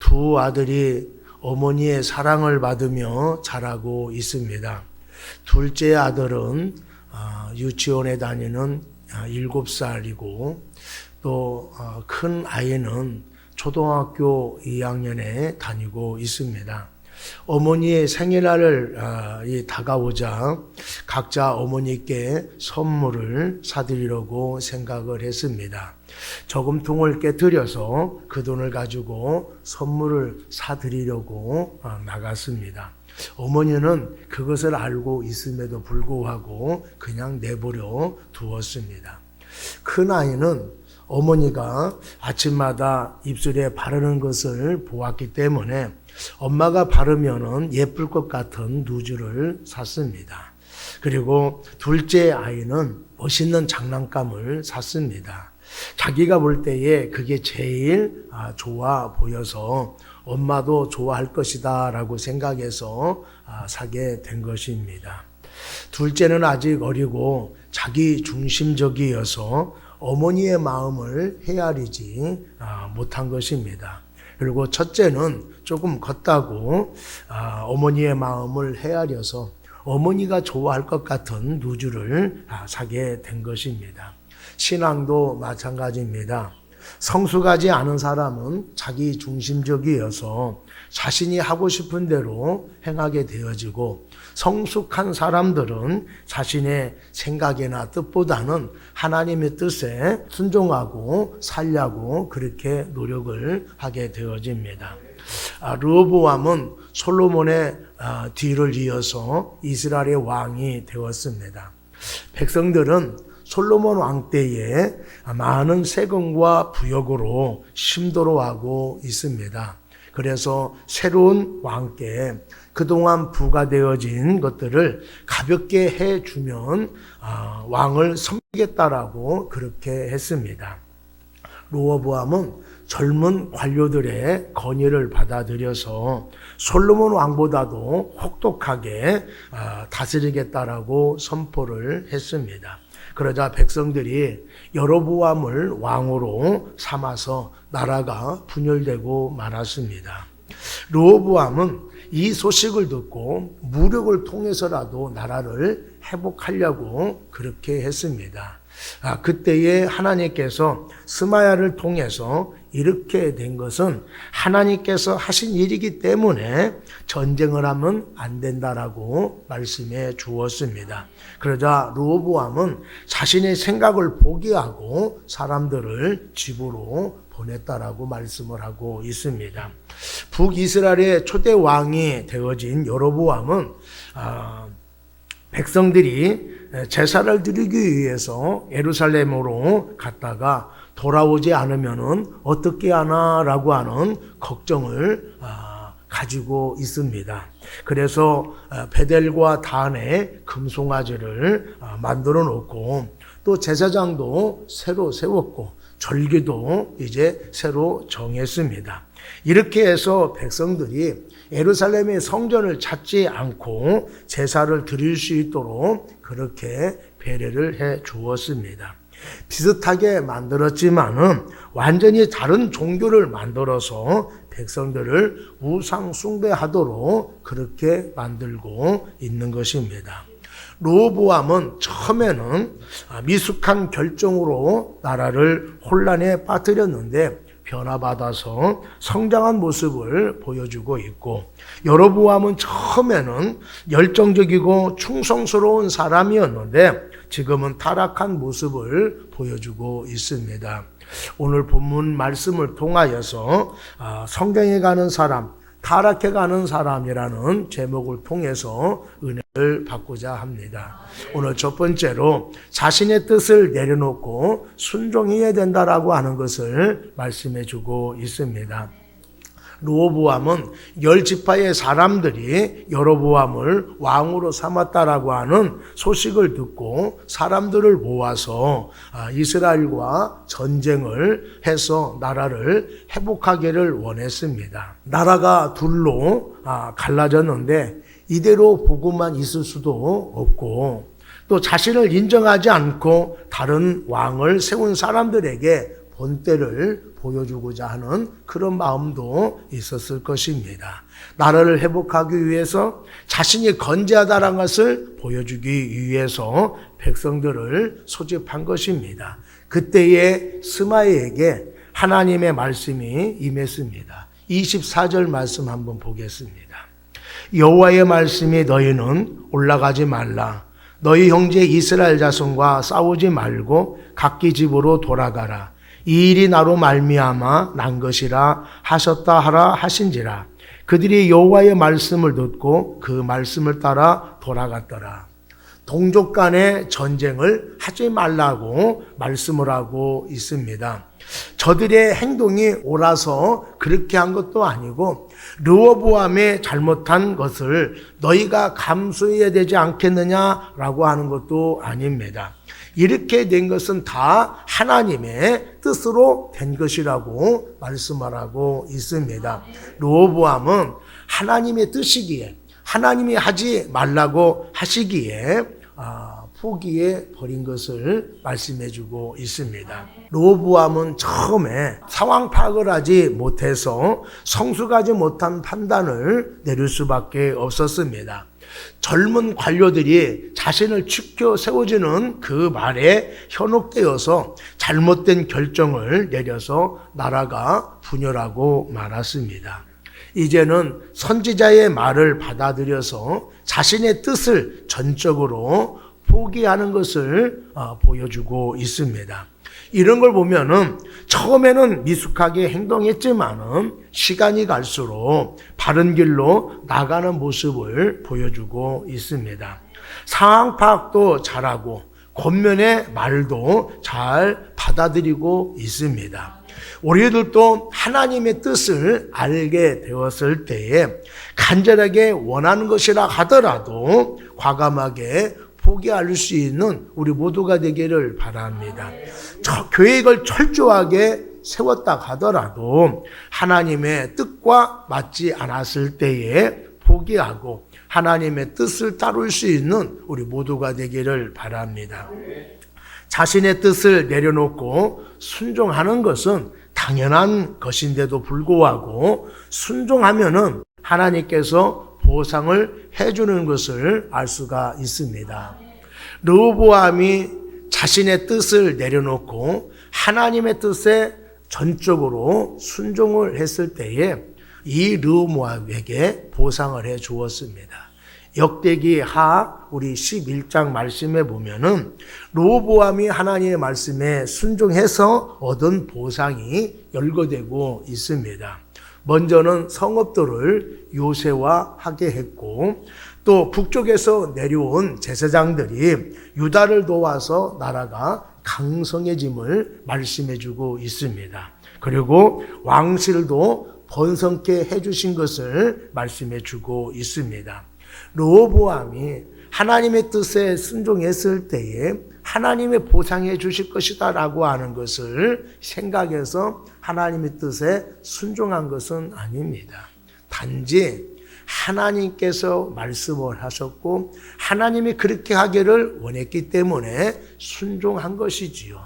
두 아들이 어머니의 사랑을 받으며 자라고 있습니다. 둘째 아들은 유치원에 다니는 7살이고 또 큰 아이는 초등학교 2학년에 다니고 있습니다. 어머니의 생일날을 다가오자 각자 어머니께 선물을 사드리려고 생각을 했습니다. 저금통을 깨뜨려서 그 돈을 가지고 선물을 사드리려고 나갔습니다. 어머니는 그것을 알고 있음에도 불구하고 그냥 내버려 두었습니다. 큰 아이는 어머니가 아침마다 입술에 바르는 것을 보았기 때문에 엄마가 바르면은 예쁠 것 같은 누즈를 샀습니다. 그리고 둘째 아이는 멋있는 장난감을 샀습니다. 자기가 볼 때에 그게 제일 좋아 보여서 엄마도 좋아할 것이다 라고 생각해서 사게 된 것입니다. 둘째는 아직 어리고 자기 중심적이어서 어머니의 마음을 헤아리지 못한 것입니다. 그리고 첫째는 조금 컸다고 어머니의 마음을 헤아려서 어머니가 좋아할 것 같은 누즈를 사게 된 것입니다. 신앙도 마찬가지입니다. 성숙하지 않은 사람은 자기 중심적이어서 자신이 하고 싶은 대로 행하게 되어지고, 성숙한 사람들은 자신의 생각이나 뜻보다는 하나님의 뜻에 순종하고 살려고 그렇게 노력을 하게 되어집니다. 르호보암은 솔로몬의 뒤를 이어서 이스라엘의 왕이 되었습니다. 백성들은 솔로몬 왕 때에 많은 세금과 부역으로 심도로하고 있습니다. 그래서 새로운 왕께 그동안 부과되어진 것들을 가볍게 해주면 왕을 섬기겠다라고 그렇게 했습니다. 르호보암은 젊은 관료들의 건의를 받아들여서 솔로몬 왕보다도 혹독하게 다스리겠다라고 선포를 했습니다. 그러자 백성들이 여로보암을 왕으로 삼아서 나라가 분열되고 말았습니다. 르호보암은 이 소식을 듣고 무력을 통해서라도 나라를 회복하려고 그렇게 했습니다. 그때에 하나님께서 스마야를 통해서 이렇게 된 것은 하나님께서 하신 일이기 때문에 전쟁을 하면 안 된다라고 말씀해 주었습니다. 그러자 르호보암은 자신의 생각을 포기하고 사람들을 집으로 보냈다라고 말씀을 하고 있습니다. 북이스라엘의 초대 왕이 되어진 여로보암은 백성들이 제사를 드리기 위해서 예루살렘으로 갔다가 돌아오지 않으면은 어떻게 하나라고 하는 걱정을 가지고 있습니다. 그래서 베델과 단에 금송아지를 만들어 놓고 또 제사장도 새로 세웠고 절기도 이제 새로 정했습니다. 이렇게 해서 백성들이 예루살렘의 성전을 찾지 않고 제사를 드릴 수 있도록 그렇게 배려를 해 주었습니다. 비슷하게 만들었지만은 완전히 다른 종교를 만들어서 백성들을 우상 숭배하도록 그렇게 만들고 있는 것입니다. 르호보암은 처음에는 미숙한 결정으로 나라를 혼란에 빠뜨렸는데 변화받아서 성장한 모습을 보여주고 있고, 여로보암은 처음에는 열정적이고 충성스러운 사람이었는데 지금은 타락한 모습을 보여주고 있습니다. 오늘 본문 말씀을 통하여서 성경에 가는 사람, 타락해 가는 사람이라는 제목을 통해서 은혜를 받고자 합니다. 오늘 첫 번째로 자신의 뜻을 내려놓고 순종해야 된다라고 하는 것을 말씀해 주고 있습니다. 르호보암은 10지파의 사람들이 여로보암을 왕으로 삼았다라고 하는 소식을 듣고 사람들을 모아서 이스라엘과 전쟁을 해서 나라를 회복하기를 원했습니다. 나라가 둘로 갈라졌는데 이대로 보고만 있을 수도 없고, 또 자신을 인정하지 않고 다른 왕을 세운 사람들에게 본때를 보여주고자 하는 그런 마음도 있었을 것입니다. 나라를 회복하기 위해서 자신이 건재하다는 것을 보여주기 위해서 백성들을 소집한 것입니다. 그때에 스마에게 하나님의 말씀이 임했습니다. 24절 말씀 한번 보겠습니다. 여호와의 말씀이 너희는 올라가지 말라. 너희 형제 이스라엘 자손과 싸우지 말고 각기 집으로 돌아가라. 이 일이 나로 말미암아 난 것이라 하셨다 하라 하신지라. 그들이 여호와의 말씀을 듣고 그 말씀을 따라 돌아갔더라. 동족 간의 전쟁을 하지 말라고 말씀을 하고 있습니다. 저들의 행동이 옳아서 그렇게 한 것도 아니고 르호보암의 잘못한 것을 너희가 감수해야 되지 않겠느냐라고 하는 것도 아닙니다. 이렇게 된 것은 다 하나님의 뜻으로 된 것이라고 말씀하고 있습니다. 르호보암은 하나님의 뜻이기에 하나님이 하지 말라고 하시기에 포기해 버린 것을 말씀해 주고 있습니다. 르호보암은 처음에 상황 파악을 하지 못해서 성숙하지 못한 판단을 내릴 수밖에 없었습니다. 젊은 관료들이 자신을 지켜 세워주는 그 말에 현혹되어서 잘못된 결정을 내려서 나라가 분열하고 말았습니다. 이제는 선지자의 말을 받아들여서 자신의 뜻을 전적으로 포기하는 것을 보여주고 있습니다. 이런 걸 보면은 처음에는 미숙하게 행동했지만은 시간이 갈수록 바른 길로 나가는 모습을 보여주고 있습니다. 상황 파악도 잘하고 권면의 말도 잘 받아들이고 있습니다. 우리들도 하나님의 뜻을 알게 되었을 때에 간절하게 원하는 것이라 하더라도 과감하게 포기할 수 있는 우리 모두가 되기를 바랍니다. 계획을 철저하게 세웠다 하더라도 하나님의 뜻과 맞지 않았을 때에 포기하고 하나님의 뜻을 따를 수 있는 우리 모두가 되기를 바랍니다. 자신의 뜻을 내려놓고 순종하는 것은 당연한 것인데도 불구하고 순종하면은 하나님께서 보상을 해주는 것을 알 수가 있습니다. 르호보암이 자신의 뜻을 내려놓고 하나님의 뜻에 전적으로 순종을 했을 때에 이 르호보암에게 보상을 해 주었습니다. 역대기 하 우리 11장 말씀에 보면은 르호보암이 하나님의 말씀에 순종해서 얻은 보상이 열거되고 있습니다. 먼저는 성읍들을 요새화하게 했고 또 북쪽에서 내려온 제사장들이 유다를 도와서 나라가 강성해짐을 말씀해주고 있습니다. 그리고 왕실도 번성케 해주신 것을 말씀해주고 있습니다. 르호보암이 하나님의 뜻에 순종했을 때에 하나님의 보상해 주실 것이다 라고 하는 것을 생각해서 하나님의 뜻에 순종한 것은 아닙니다. 단지 하나님께서 말씀을 하셨고 하나님이 그렇게 하기를 원했기 때문에 순종한 것이지요.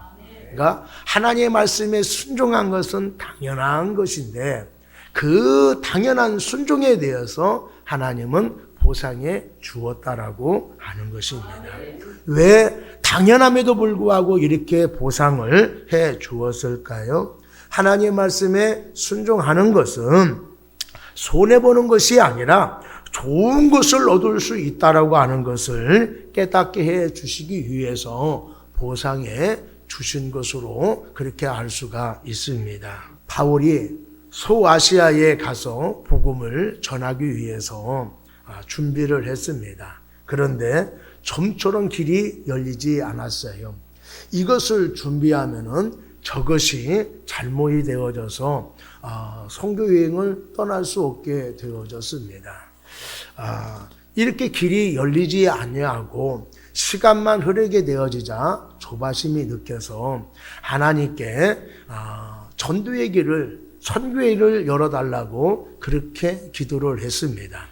그러니까 하나님의 말씀에 순종한 것은 당연한 것인데 그 당연한 순종에 대해서 하나님은 보상해 주었다라고 하는 것입니다. 왜 당연함에도 불구하고 이렇게 보상을 해 주었을까요? 하나님의 말씀에 순종하는 것은 손해보는 것이 아니라 좋은 것을 얻을 수 있다라고 하는 것을 깨닫게 해 주시기 위해서 보상해 주신 것으로 그렇게 알 수가 있습니다. 바울이 소아시아에 가서 복음을 전하기 위해서 준비를 했습니다. 그런데 좀처럼 길이 열리지 않았어요. 이것을 준비하면은 저것이 잘못이 되어져서 선교 여행을 떠날 수 없게 되어졌습니다. 이렇게 길이 열리지 아니하고 시간만 흐르게 되어지자 조바심이 느껴서 하나님께 전도의 길을 선교의 길을 열어달라고 그렇게 기도를 했습니다.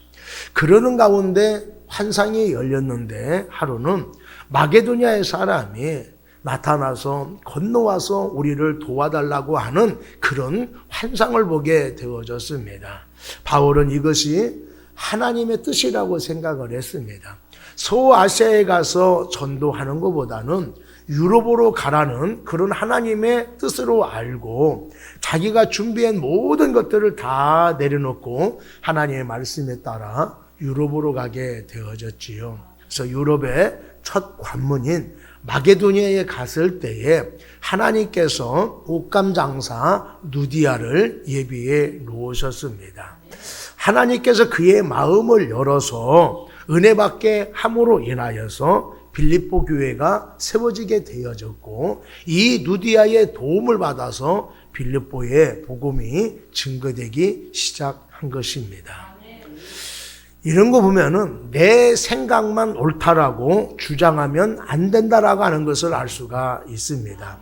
그러는 가운데 환상이 열렸는데 하루는 마게도냐의 사람이 나타나서 건너와서 우리를 도와달라고 하는 그런 환상을 보게 되어졌습니다. 바울은 이것이 하나님의 뜻이라고 생각을 했습니다. 소아시아에 가서 전도하는 것보다는 유럽으로 가라는 그런 하나님의 뜻으로 알고 자기가 준비한 모든 것들을 다 내려놓고 하나님의 말씀에 따라 유럽으로 가게 되어졌지요. 그래서 유럽의 첫 관문인 마게도니아에 갔을 때에 하나님께서 옷감 장사 누디아를 예비해 놓으셨습니다. 하나님께서 그의 마음을 열어서 은혜 받게 함으로 인하여서 빌립보 교회가 세워지게 되어졌고 이 누디아의 도움을 받아서 빌립보의 복음이 증거되기 시작한 것입니다. 이런 거 보면은 내 생각만 옳다라고 주장하면 안 된다라고 하는 것을 알 수가 있습니다.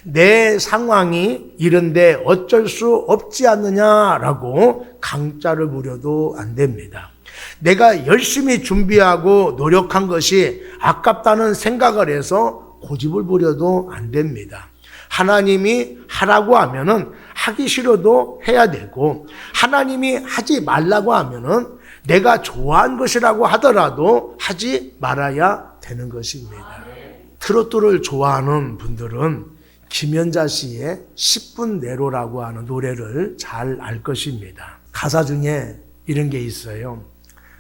내 상황이 이런데 어쩔 수 없지 않느냐라고 강짜를 부려도 안 됩니다. 내가 열심히 준비하고 노력한 것이 아깝다는 생각을 해서 고집을 부려도 안 됩니다. 하나님이 하라고 하면은 하기 싫어도 해야 되고 하나님이 하지 말라고 하면은 내가 좋아한 것이라고 하더라도 하지 말아야 되는 것입니다. 트로트를 좋아하는 분들은 김연자 씨의 10분 내로라고 하는 노래를 잘 알 것입니다. 가사 중에 이런 게 있어요.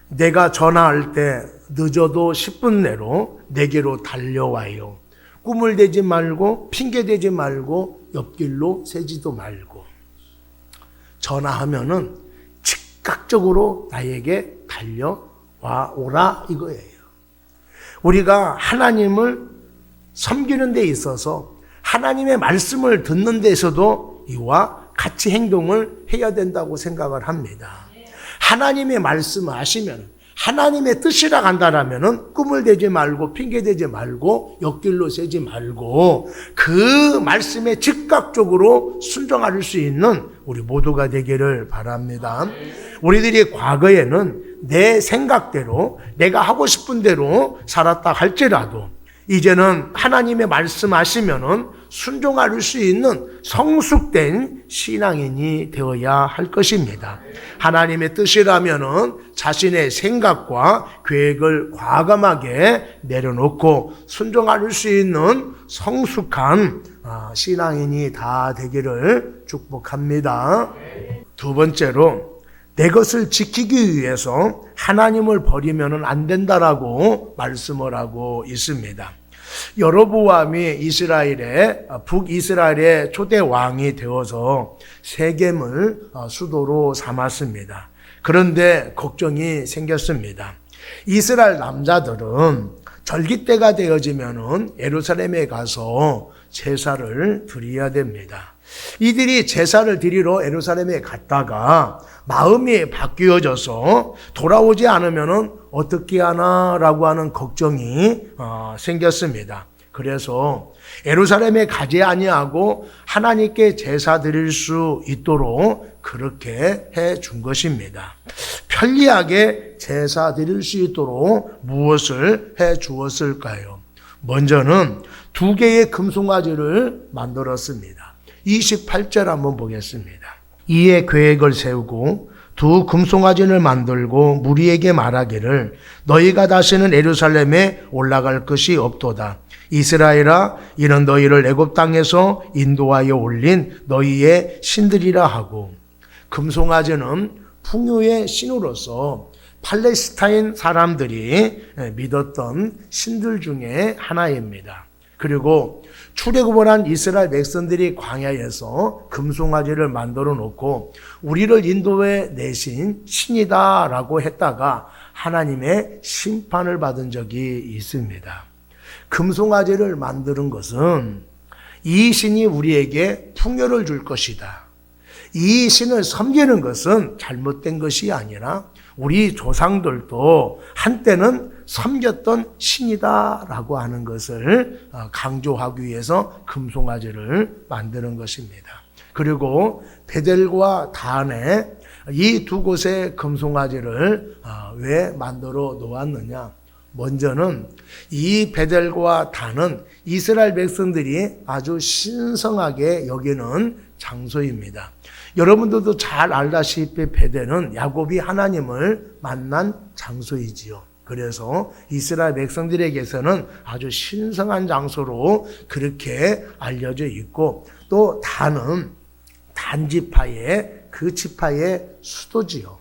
내가 전화할 때 늦어도 10분 내로 내게로 달려와요. 꿈을 대지 말고 핑계대지 말고 옆길로 새지도 말고. 전화하면은 즉각적으로 나에게 달려와 오라 이거예요. 우리가 하나님을 섬기는 데 있어서 하나님의 말씀을 듣는 데서도 이와 같이 행동을 해야 된다고 생각을 합니다. 하나님의 말씀을 하시면 하나님의 뜻이라 간다라면은 꿈을 대지 말고 핑계대지 말고 옆길로 새지 말고 그 말씀에 즉각적으로 순종할 수 있는 우리 모두가 되기를 바랍니다. 우리들이 과거에는 내 생각대로 내가 하고 싶은 대로 살았다 할지라도 이제는 하나님의 말씀하시면은 순종할 수 있는 성숙된 신앙인이 되어야 할 것입니다. 하나님의 뜻이라면은 자신의 생각과 계획을 과감하게 내려놓고 순종할 수 있는 성숙한 신앙인이 다 되기를 축복합니다. 두 번째로 내 것을 지키기 위해서 하나님을 버리면 안 된다라고 말씀을 하고 있습니다. 여로보암이 북이스라엘의 초대 왕이 되어서 세겜을 수도로 삼았습니다. 그런데 걱정이 생겼습니다. 이스라엘 남자들은 절기 때가 되어지면은 예루살렘에 가서 제사를 드려야 됩니다. 이들이 제사를 드리러 예루살렘에 갔다가 마음이 바뀌어져서 돌아오지 않으면은 어떻게 하나라고 하는 걱정이 생겼습니다. 그래서 예루살렘에 가지 아니하고 하나님께 제사 드릴 수 있도록 그렇게 해 준 것입니다. 편리하게 제사 드릴 수 있도록 무엇을 해 주었을까요? 먼저는 2개의 금송아지를 만들었습니다. 28절 한번 보겠습니다. 이에 계획을 세우고 2 금송아지를 만들고 무리에게 말하기를 너희가 다시는 예루살렘에 올라갈 것이 없도다. 이스라엘아, 이는 너희를 애굽 땅에서 인도하여 올린 너희의 신들이라 하고. 금송아지는 풍요의 신으로서 팔레스타인 사람들이 믿었던 신들 중에 하나입니다. 그리고 출애굽을 한 이스라엘 백성들이 광야에서 금송아지를 만들어 놓고 우리를 인도해 내신 신이다라고 했다가 하나님의 심판을 받은 적이 있습니다. 금송아지를 만드는 것은 이 신이 우리에게 풍요를 줄 것이다. 이 신을 섬기는 것은 잘못된 것이 아니라 우리 조상들도 한때는 섬겼던 신이다라고 하는 것을 강조하기 위해서 금송아지를 만드는 것입니다. 그리고 베델과 단에 이 2 곳의 금송아지를 왜 만들어 놓았느냐? 먼저는 이 베델과 단은 이스라엘 백성들이 아주 신성하게 여기는 장소입니다. 여러분들도 잘 알다시피 베델은 야곱이 하나님을 만난 장소이지요. 그래서 이스라엘 백성들에게서는 아주 신성한 장소로 그렇게 알려져 있고, 또 단은 단 지파의 그 지파의 수도지요.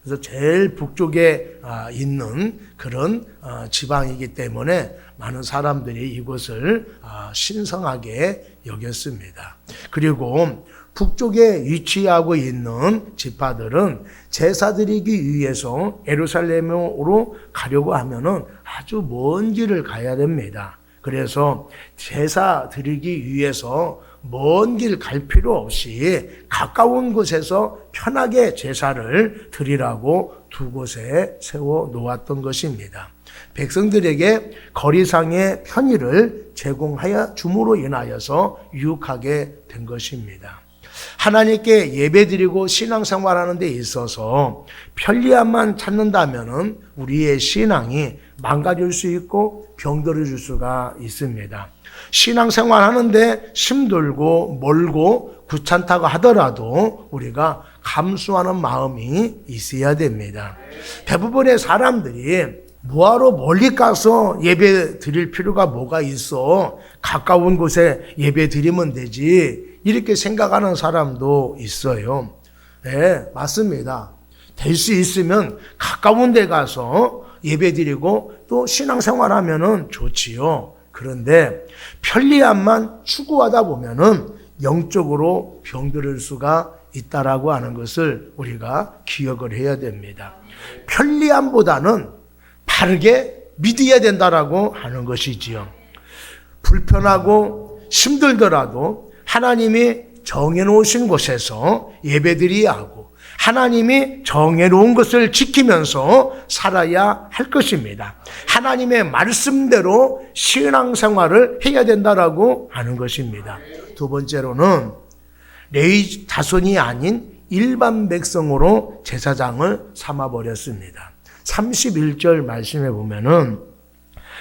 그래서 제일 북쪽에 있는 그런 지방이기 때문에 많은 사람들이 이곳을 신성하게 여겼습니다. 그리고 북쪽에 위치하고 있는 지파들은 제사 드리기 위해서 예루살렘으로 가려고 하면은 아주 먼 길을 가야 됩니다. 그래서 제사 드리기 위해서 먼 길 갈 필요 없이 가까운 곳에서 편하게 제사를 드리라고 두 곳에 세워 놓았던 것입니다. 백성들에게 거리상의 편의를 제공하여 줌으로 인하여서 유익하게 된 것입니다. 하나님께 예배드리고 신앙생활하는 데 있어서 편리함만 찾는다면 우리의 신앙이 망가질 수 있고 병들어질 수가 있습니다. 신앙생활하는데 힘들고 멀고 귀찮다고 하더라도 우리가 감수하는 마음이 있어야 됩니다. 대부분의 사람들이 뭐하러 멀리 가서 예배 드릴 필요가 뭐가 있어? 가까운 곳에 예배 드리면 되지. 이렇게 생각하는 사람도 있어요. 네, 맞습니다. 될 수 있으면 가까운 데 가서 예배 드리고 또 신앙생활 하면은 좋지요. 그런데 편리함만 추구하다 보면은 영적으로 병들을 수가 있다라고 하는 것을 우리가 기억을 해야 됩니다. 편리함보다는 바르게 믿어야 된다라고 하는 것이지요. 불편하고 힘들더라도 하나님이 정해놓으신 곳에서 예배드려야 하고 하나님이 정해놓은 것을 지키면서 살아야 할 것입니다. 하나님의 말씀대로 신앙생활을 해야 된다라고 하는 것입니다. 두 번째로는 레위 자손이 아닌 일반 백성으로 제사장을 삼아버렸습니다. 31절 말씀에 보면은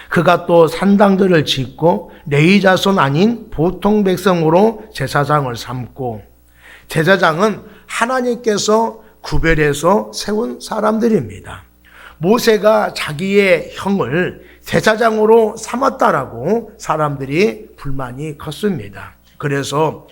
그가 또 산당들을 짓고 레위 자손 아닌 보통 백성으로 제사장을 삼고, 제사장은 하나님께서 구별해서 세운 사람들입니다. 모세가 자기의 형을 제사장으로 삼았다라고 사람들이 불만이 컸습니다. 그래서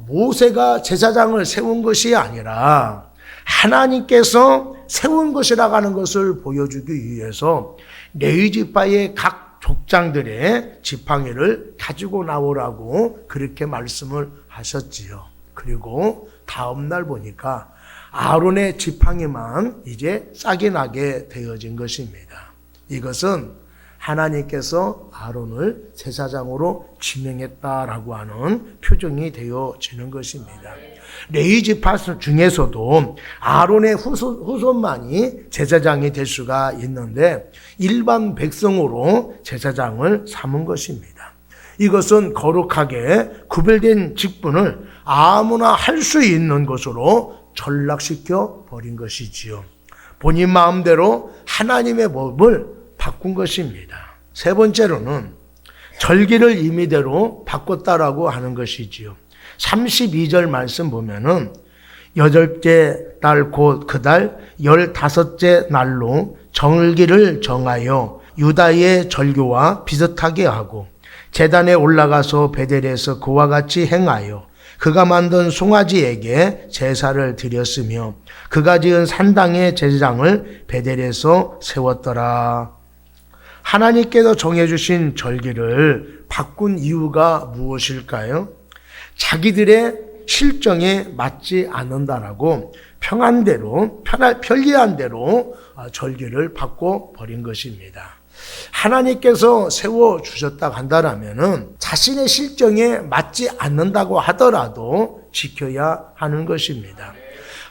모세가 제사장을 세운 것이 아니라 하나님께서 세운 것이라고 하는 것을 보여주기 위해서 레위 지파의 각 족장들의 지팡이를 가지고 나오라고 그렇게 말씀을 하셨지요. 그리고 다음 날 보니까 아론의 지팡이만 이제 싹이 나게 되어진 것입니다. 이것은 하나님께서 아론을 제사장으로 지명했다라고 하는 표정이 되어지는 것입니다. 레위 지파 중에서도 아론의 후손만이 제사장이 될 수가 있는데 일반 백성으로 제사장을 삼은 것입니다. 이것은 거룩하게 구별된 직분을 아무나 할 수 있는 것으로 전락시켜 버린 것이지요. 본인 마음대로 하나님의 법을 바꾼 것입니다. 세 번째로는 절기를 임의대로 바꿨다라고 하는 것이지요. 32절 말씀 보면은 8째 달 곧 그 달 15째 날로 절기를 정하여 유다의 절교와 비슷하게 하고 제단에 올라가서 베델에서 그와 같이 행하여 그가 만든 송아지에게 제사를 드렸으며 그가 지은 산당의 제사장을 베델에서 세웠더라. 하나님께서 정해주신 절기를 바꾼 이유가 무엇일까요? 자기들의 실정에 맞지 않는다라고 평안대로 편리한 대로 절기를 바꿔버린 것입니다. 하나님께서 세워주셨다고 한다라면은 자신의 실정에 맞지 않는다고 하더라도 지켜야 하는 것입니다.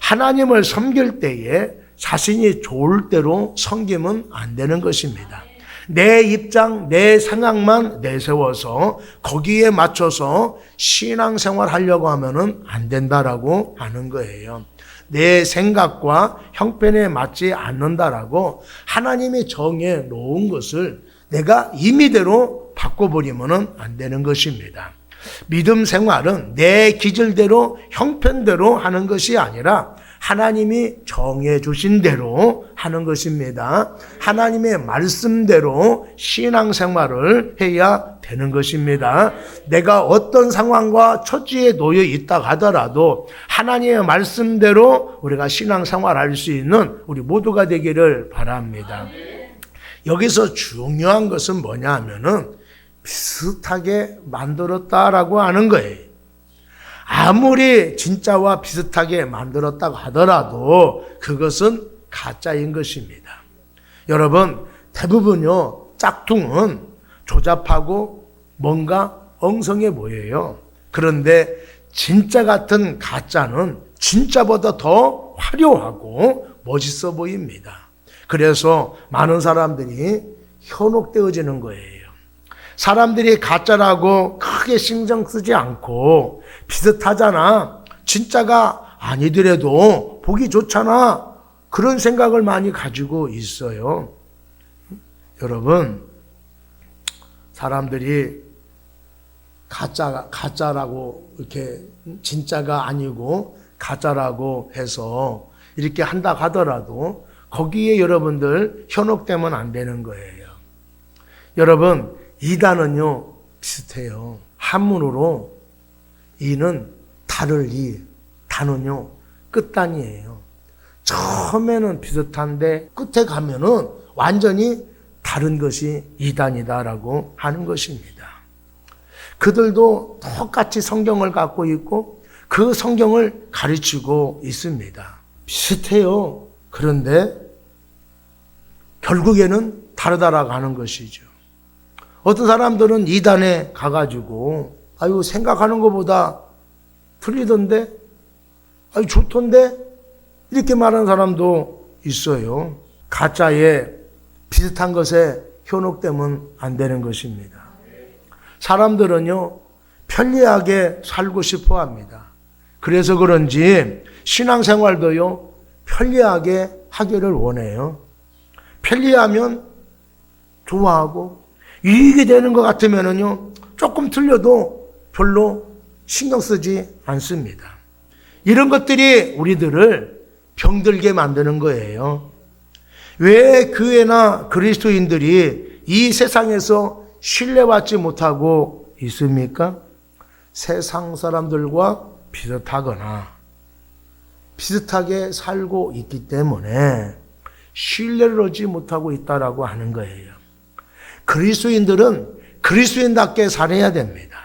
하나님을 섬길 때에 자신이 좋을 대로 섬기면 안 되는 것입니다. 내 입장, 내 생각만 내세워서 거기에 맞춰서 신앙생활 하려고 하면은 안 된다라고 하는 거예요. 내 생각과 형편에 맞지 않는다라고 하나님이 정해 놓은 것을 내가 임의대로 바꿔버리면 안 되는 것입니다. 믿음 생활은 내 기질대로 형편대로 하는 것이 아니라 하나님이 정해 주신 대로 하는 것입니다. 하나님의 말씀대로 신앙생활을 해야 되는 것입니다. 내가 어떤 상황과 처지에 놓여 있다 하더라도 하나님의 말씀대로 우리가 신앙생활할 수 있는 우리 모두가 되기를 바랍니다. 여기서 중요한 것은 뭐냐 하면은 비슷하게 만들었다라고 하는 거예요. 아무리 진짜와 비슷하게 만들었다고 하더라도 그것은 가짜인 것입니다. 여러분, 대부분요, 짝퉁은 조잡하고 뭔가 엉성해 보여요. 그런데 진짜 같은 가짜는 진짜보다 더 화려하고 멋있어 보입니다. 그래서 많은 사람들이 현혹되어지는 거예요. 사람들이 가짜라고 크게 신경 쓰지 않고 비슷하잖아, 진짜가 아니더라도 보기 좋잖아, 그런 생각을 많이 가지고 있어요. 여러분, 사람들이 가짜라고 이렇게 진짜가 아니고 가짜라고 해서 이렇게 한다 하더라도 거기에 여러분들 현혹되면 안 되는 거예요. 여러분, 이단은요 비슷해요. 한문으로 이는 다를 이, 단은요 끝단이에요. 처음에는 비슷한데 끝에 가면은 완전히 다른 것이 이단이다라고 하는 것입니다. 그들도 똑같이 성경을 갖고 있고 그 성경을 가르치고 있습니다. 비슷해요. 그런데 결국에는 다르다라고 하는 것이죠. 어떤 사람들은 이단에 가가지고 아유 생각하는 것보다 틀리던데, 아유 좋던데, 이렇게 말하는 사람도 있어요. 가짜에 비슷한 것에 현혹되면 안 되는 것입니다. 사람들은요 편리하게 살고 싶어 합니다. 그래서 그런지 신앙생활도요 편리하게 하기를 원해요. 편리하면 좋아하고 이익이 되는 것 같으면은요 조금 틀려도 별로 신경 쓰지 않습니다. 이런 것들이 우리들을 병들게 만드는 거예요. 왜 교회나 그리스도인들이 이 세상에서 신뢰받지 못하고 있습니까? 세상 사람들과 비슷하거나 비슷하게 살고 있기 때문에 신뢰를 얻지 못하고 있다라고 하는 거예요. 그리스도인들은 그리스도인답게 살아야 됩니다.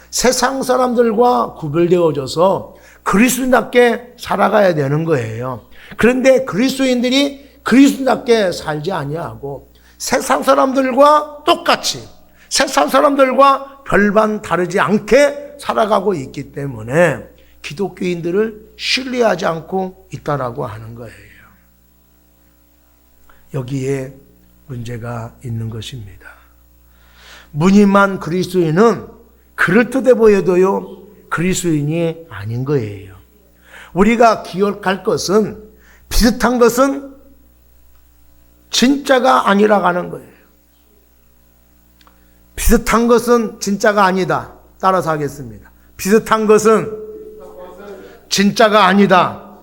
세상 사람들과 구별되어져서 그리스도인답게 살아가야 되는 거예요. 그런데 그리스도인들이 그리스도인답게 살지 아니하고 세상 사람들과 똑같이, 세상 사람들과 별반 다르지 않게 살아가고 있기 때문에 기독교인들을 신뢰하지 않고 있다라고 하는 거예요. 여기에 문제가 있는 것입니다. 무늬만 그리스도인은 그럴듯해 보여도요 그리스도인이 아닌 거예요. 우리가 기억할 것은, 비슷한 것은 진짜가 아니라고 하는 거예요. 비슷한 것은 진짜가 아니다. 따라서 하겠습니다. 비슷한 것은 진짜가 아니다.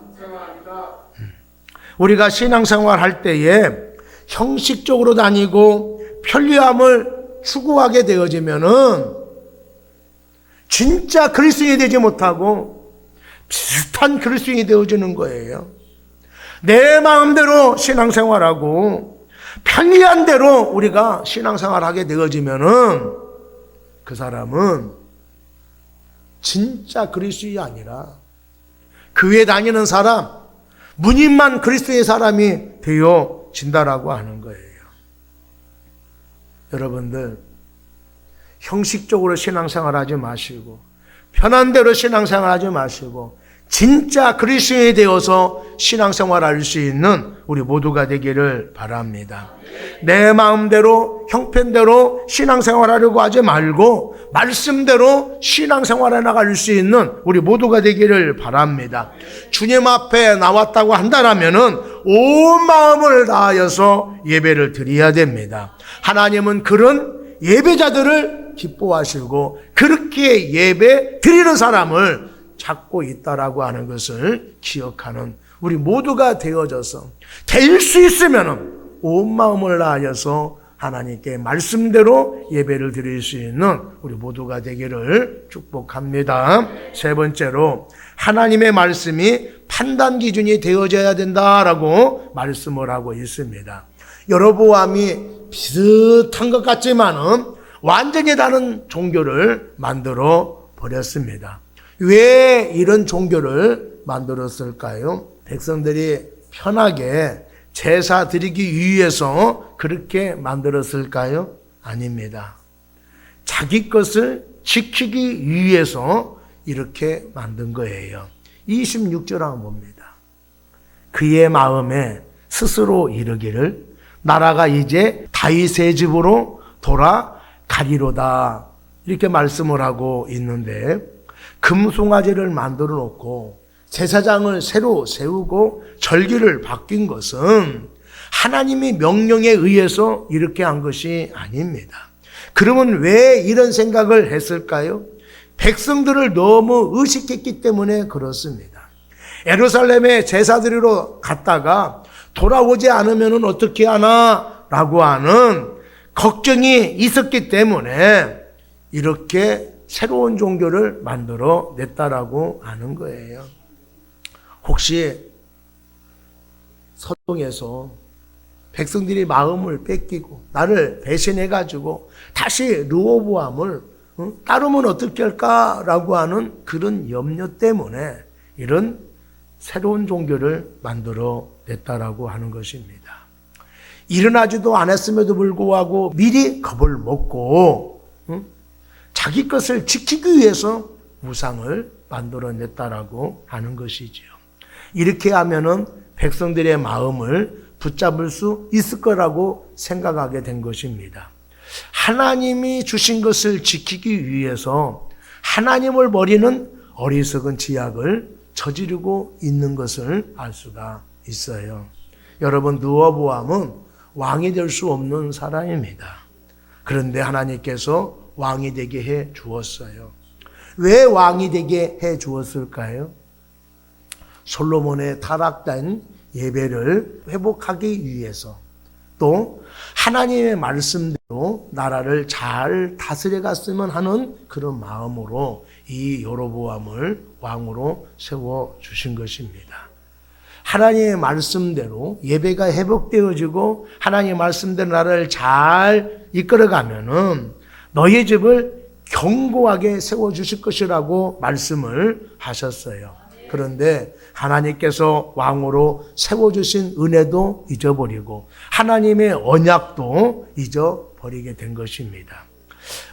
우리가 신앙생활 할 때에 형식적으로 다니고 편리함을 추구하게 되어지면은 진짜 그리스도인이 되지 못하고 비슷한 그리스도인이 되어지는 거예요. 내 마음대로 신앙생활하고 편리한 대로 우리가 신앙생활하게 되어지면은 그 사람은 진짜 그리스도인이 아니라 교회 다니는 사람, 무늬만 그리스도의 사람이 되어진다라고 하는 거예요. 여러분들, 형식적으로 신앙생활하지 마시고 편한 대로 신앙생활하지 마시고 진짜 그리스도인이 되어서 신앙생활할 수 있는 우리 모두가 되기를 바랍니다. 내 마음대로 형편대로 신앙생활하려고 하지 말고 말씀대로 신앙생활해 나갈 수 있는 우리 모두가 되기를 바랍니다. 주님 앞에 나왔다고 한다라면은 온 마음을 다하여서 예배를 드려야 됩니다. 하나님은 그런 예배자들을 기뻐하시고 그렇게 예배 드리는 사람을 찾고 있다라고 하는 것을 기억하는 우리 모두가 되어져서 될 수 있으면은 온 마음을 다하여서 하나님께 말씀대로 예배를 드릴 수 있는 우리 모두가 되기를 축복합니다. 세 번째로 하나님의 말씀이 판단 기준이 되어져야 된다라고 말씀을 하고 있습니다. 여로보암이 비슷한 것 같지만은 완전히 다른 종교를 만들어 버렸습니다. 왜 이런 종교를 만들었을까요? 백성들이 편하게 제사 드리기 위해서 그렇게 만들었을까요? 아닙니다. 자기 것을 지키기 위해서 이렇게 만든 거예요. 26절 한번 봅니다. 그의 마음에 스스로 이르기를 나라가 이제 다윗의 집으로 돌아가리로다. 이렇게 말씀을 하고 있는데 금송아지를 만들어 놓고 제사장을 새로 세우고 절기를 바뀐 것은 하나님이 명령에 의해서 이렇게 한 것이 아닙니다. 그러면 왜 이런 생각을 했을까요? 백성들을 너무 의식했기 때문에 그렇습니다. 예루살렘에 제사 드리러 갔다가 돌아오지 않으면 어떻게 하나 라고 하는 걱정이 있었기 때문에 이렇게 새로운 종교를 만들어 냈다라고 하는 거예요. 혹시 서동에서 백성들이 마음을 뺏기고 나를 배신해가지고 다시 르호보암을 따르면 어떻게 할까라고 하는 그런 염려 때문에 이런 새로운 종교를 만들어 냈다라고 하는 것입니다. 일어나지도 않았음에도 불구하고 미리 겁을 먹고 자기 것을 지키기 위해서 우상을 만들어냈다라고 하는 것이지요. 이렇게 하면은 백성들의 마음을 붙잡을 수 있을 거라고 생각하게 된 것입니다. 하나님이 주신 것을 지키기 위해서 하나님을 버리는 어리석은 지약을 저지르고 있는 것을 알 수가 있어요. 여러분, 르호보암은 왕이 될 수 없는 사람입니다. 그런데 하나님께서 왕이 되게 해 주었어요. 왜 왕이 되게 해 주었을까요? 솔로몬의 타락된 예배를 회복하기 위해서 또 하나님의 말씀대로 나라를 잘 다스려 갔으면 하는 그런 마음으로 이 여로보암을 왕으로 세워 주신 것입니다. 하나님의 말씀대로 예배가 회복되어지고 하나님의 말씀대로 나라를 잘 이끌어가면은 너희 집을 견고하게 세워주실 것이라고 말씀을 하셨어요. 그런데 하나님께서 왕으로 세워주신 은혜도 잊어버리고 하나님의 언약도 잊어버리게 된 것입니다.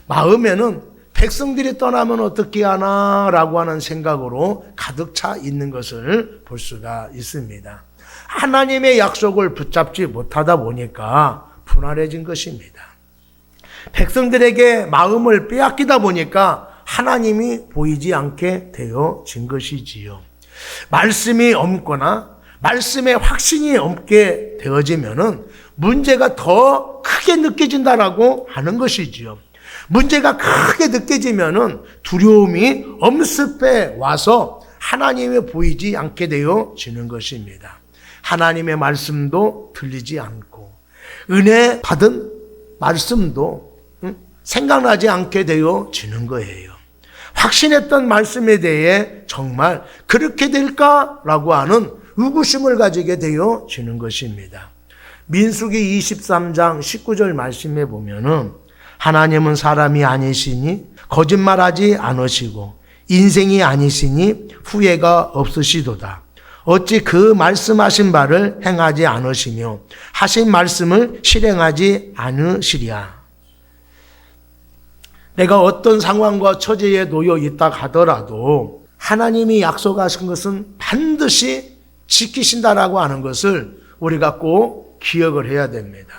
마음에는 백성들이 떠나면 어떻게 하나라고 하는 생각으로 가득 차 있는 것을 볼 수가 있습니다. 하나님의 약속을 붙잡지 못하다 보니까 불안해진 것입니다. 백성들에게 마음을 빼앗기다 보니까 하나님이 보이지 않게 되어진 것이지요. 말씀이 없거나 말씀에 확신이 없게 되어지면은 문제가 더 크게 느껴진다라고 하는 것이지요. 문제가 크게 느껴지면은 두려움이 엄습해 와서 하나님이 보이지 않게 되어지는 것입니다. 하나님의 말씀도 들리지 않고 은혜 받은 말씀도 생각나지 않게 되어지는 거예요. 확신했던 말씀에 대해 정말 그렇게 될까라고 하는 의구심을 가지게 되어지는 것입니다. 민수기 23장 19절 말씀에 보면은 하나님은 사람이 아니시니 거짓말하지 않으시고 인생이 아니시니 후회가 없으시도다. 어찌 그 말씀하신 바를 행하지 않으시며 하신 말씀을 실행하지 않으시랴. 내가 어떤 상황과 처지에 놓여 있다 하더라도 하나님이 약속하신 것은 반드시 지키신다라고 하는 것을 우리가 꼭 기억을 해야 됩니다.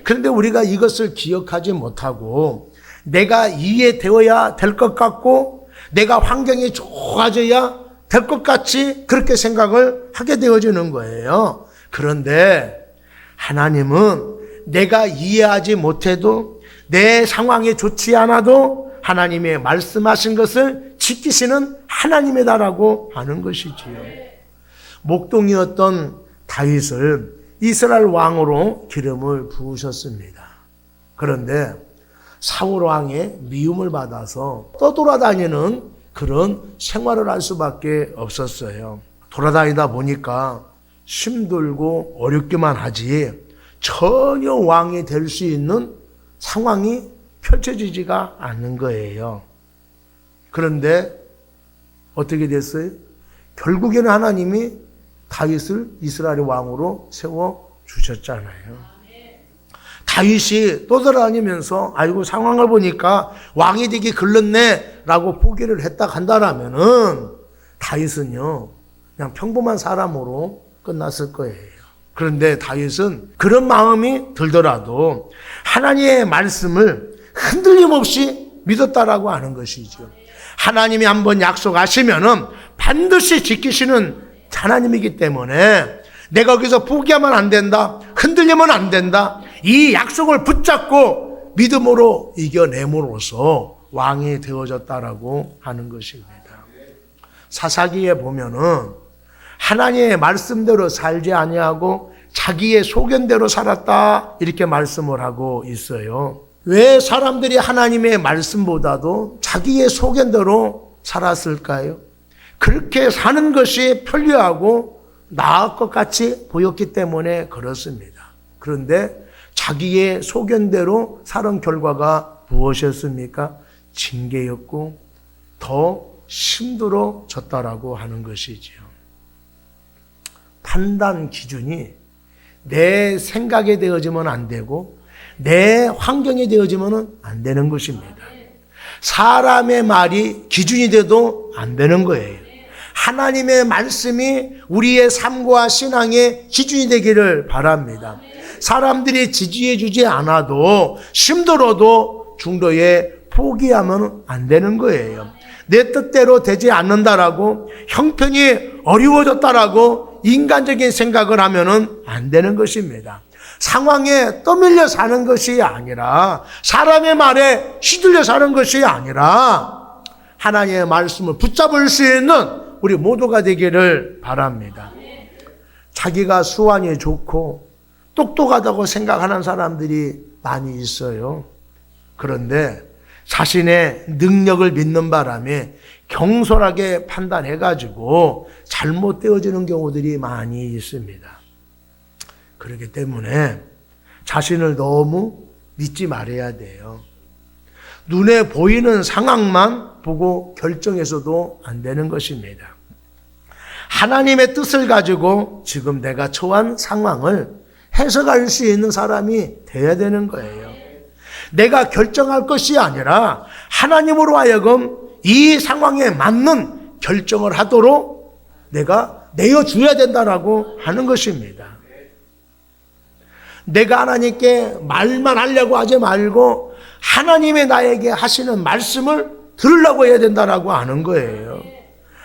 그런데 우리가 이것을 기억하지 못하고 내가 이해되어야 될 것 같고 내가 환경이 좋아져야 될 것 같이 그렇게 생각을 하게 되어지는 거예요. 그런데 하나님은 내가 이해하지 못해도 내 상황이 좋지 않아도 하나님의 말씀하신 것을 지키시는 하나님이다라고 하는 것이지요. 목동이었던 다윗을 이스라엘 왕으로 기름을 부으셨습니다. 그런데 사울 왕의 미움을 받아서 떠돌아다니는 그런 생활을 할 수밖에 없었어요. 돌아다니다 보니까 힘들고 어렵기만 하지 전혀 왕이 될 수 있는 상황이 펼쳐지지가 않는 거예요. 그런데 어떻게 됐어요? 결국에는 하나님이 다윗을 이스라엘의 왕으로 세워주셨잖아요. 다윗이 떠돌아다니면서 아이고 상황을 보니까 왕이 되기 글렀네 라고 포기를 했다 간다라면은 다윗은요 그냥 평범한 사람으로 끝났을 거예요. 그런데 다윗은 그런 마음이 들더라도 하나님의 말씀을 흔들림 없이 믿었다라고 하는 것이죠. 하나님이 한번 약속하시면은 반드시 지키시는 하나님이기 때문에 내가 거기서 포기하면 안 된다, 흔들리면 안 된다, 이 약속을 붙잡고 믿음으로 이겨내므로써 왕이 되어졌다라고 하는 것입니다. 사사기에 보면은 하나님의 말씀대로 살지 아니하고 자기의 소견대로 살았다 이렇게 말씀을 하고 있어요. 왜 사람들이 하나님의 말씀보다도 자기의 소견대로 살았을까요? 그렇게 사는 것이 편리하고 나을 것 같이 보였기 때문에 그렇습니다. 그런데 자기의 소견대로 살은 결과가 무엇이었습니까? 징계였고 더 힘들어졌다라고 하는 것이지요. 판단 기준이 내 생각에 되어지면 안 되고 내 환경에 되어지면 안 되는 것입니다. 사람의 말이 기준이 돼도 안 되는 거예요. 하나님의 말씀이 우리의 삶과 신앙의 기준이 되기를 바랍니다. 사람들이 지지해 주지 않아도 힘들어도 중도에 포기하면 안 되는 거예요. 내 뜻대로 되지 않는다라고 형편이 어려워졌다라고 인간적인 생각을 하면은 안 되는 것입니다. 상황에 떠밀려 사는 것이 아니라 사람의 말에 휘둘려 사는 것이 아니라 하나님의 말씀을 붙잡을 수 있는 우리 모두가 되기를 바랍니다. 자기가 수완이 좋고 똑똑하다고 생각하는 사람들이 많이 있어요. 그런데 자신의 능력을 믿는 바람에 경솔하게 판단해가지고 잘못되어지는 경우들이 많이 있습니다. 그렇기 때문에 자신을 너무 믿지 말아야 돼요. 눈에 보이는 상황만 보고 결정해서도 안 되는 것입니다. 하나님의 뜻을 가지고 지금 내가 처한 상황을 해석할 수 있는 사람이 되어야 되는 거예요. 내가 결정할 것이 아니라 하나님으로 하여금 이 상황에 맞는 결정을 하도록 내가 내어줘야 된다라고 하는 것입니다. 내가 하나님께 말만 하려고 하지 말고 하나님의 나에게 하시는 말씀을 들으려고 해야 된다라고 하는 거예요.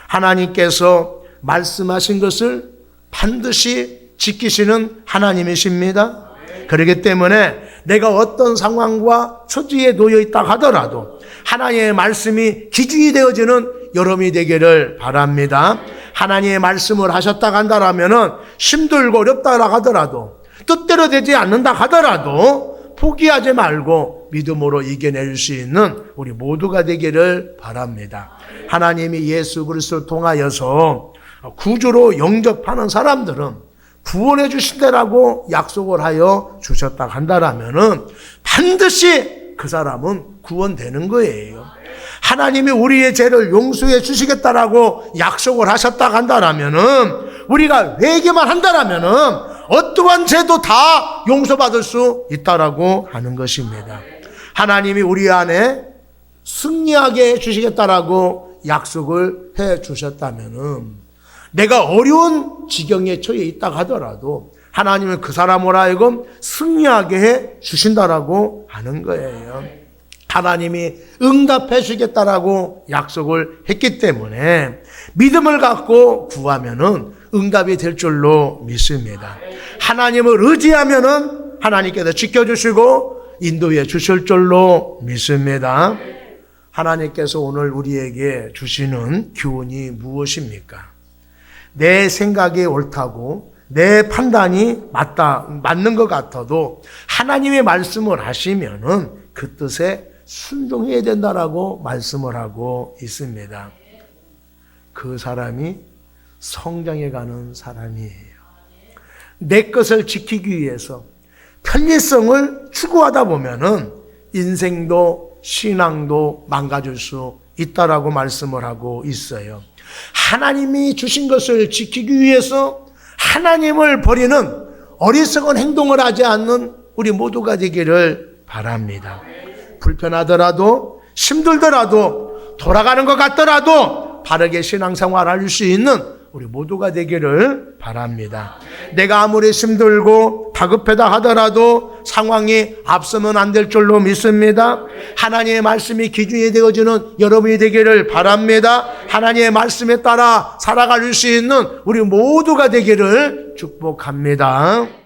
하나님께서 말씀하신 것을 반드시 지키시는 하나님이십니다. 그렇기 때문에 내가 어떤 상황과 처지에 놓여 있다 하더라도 하나님의 말씀이 기준이 되어지는 여러분이 되기를 바랍니다. 하나님의 말씀을 하셨다 한다라면은 힘들고 어렵다 하더라도 뜻대로 되지 않는다 하더라도 포기하지 말고 믿음으로 이겨낼 수 있는 우리 모두가 되기를 바랍니다. 하나님이 예수 그리스도를 통하여서 구주로 영접하는 사람들은 구원해 주신다라고 약속을 하여 주셨다 한다라면은 반드시 그 사람은 구원되는 거예요. 하나님이 우리의 죄를 용서해 주시겠다라고 약속을 하셨다 한다라면은 우리가 회개만 한다라면은 어떠한 죄도 다 용서받을 수 있다라고 하는 것입니다. 하나님이 우리 안에 승리하게 해주시겠다라고 약속을 해 주셨다면은 내가 어려운 지경에 처해 있다 하더라도 하나님은 그 사람을 하여금 승리하게 해 주신다라고 하는 거예요. 하나님이 응답해 주겠다라고 약속을 했기 때문에 믿음을 갖고 구하면은 응답이 될 줄로 믿습니다. 하나님을 의지하면은 하나님께서 지켜주시고 인도해 주실 줄로 믿습니다. 하나님께서 오늘 우리에게 주시는 교훈이 무엇입니까? 내 생각이 옳다고 내 판단이 맞는 것 같아도 하나님의 말씀을 하시면은 그 뜻에 순종해야 된다라고 말씀을 하고 있습니다. 그 사람이 성장해 가는 사람이에요. 내 것을 지키기 위해서 편리성을 추구하다 보면은 인생도 신앙도 망가질 수 있다라고 말씀을 하고 있어요. 하나님이 주신 것을 지키기 위해서 하나님을 버리는 어리석은 행동을 하지 않는 우리 모두가 되기를 바랍니다. 불편하더라도 힘들더라도 돌아가는 것 같더라도 바르게 신앙생활할 수 있는 우리 모두가 되기를 바랍니다. 내가 아무리 힘들고 다급하다 하더라도 상황이 앞서면 안 될 줄로 믿습니다. 하나님의 말씀이 기준이 되어지는 여러분이 되기를 바랍니다. 하나님의 말씀에 따라 살아갈 수 있는 우리 모두가 되기를 축복합니다.